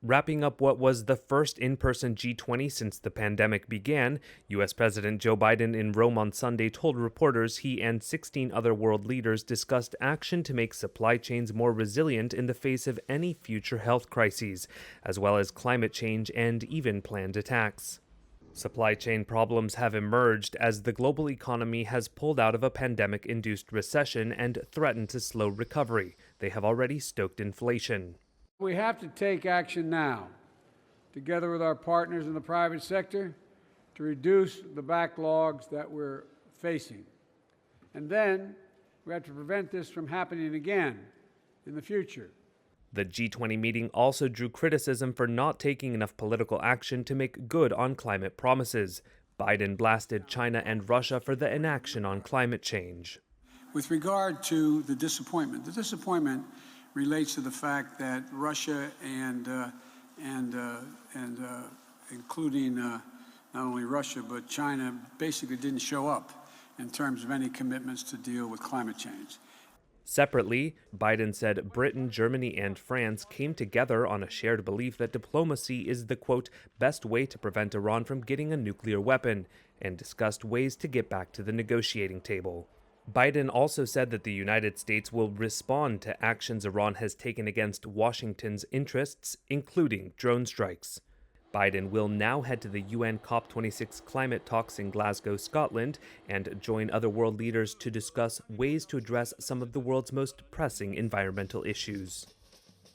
Wrapping up what was the first in-person G20 since the pandemic began, U.S. President Joe Biden in Rome on Sunday told reporters he and 16 other world leaders discussed action to make supply chains more resilient in the face of any future health crises, as well as climate change and even planned attacks. Supply chain problems have emerged as the global economy has pulled out of a pandemic-induced recession and threatened to slow recovery. They have already stoked inflation. We have to take action now, together with our partners in the private sector, to reduce the backlogs that we're facing. And then we have to prevent this from happening again in the future. The G20 meeting also drew criticism for not taking enough political action to make good on climate promises. Biden blasted China and Russia for the inaction on climate change. With regard to the disappointment relates to the fact that Russia and including not only Russia but China basically didn't show up in terms of any commitments to deal with climate change. Separately, Biden said Britain, Germany, and France came together on a shared belief that diplomacy is the, quote, best way to prevent Iran from getting a nuclear weapon, and discussed ways to get back to the negotiating table. Biden also said that the United States will respond to actions Iran has taken against Washington's interests, including drone strikes. Biden will now head to the UN COP26 climate talks in Glasgow, Scotland, and join other world leaders to discuss ways to address some of the world's most pressing environmental issues.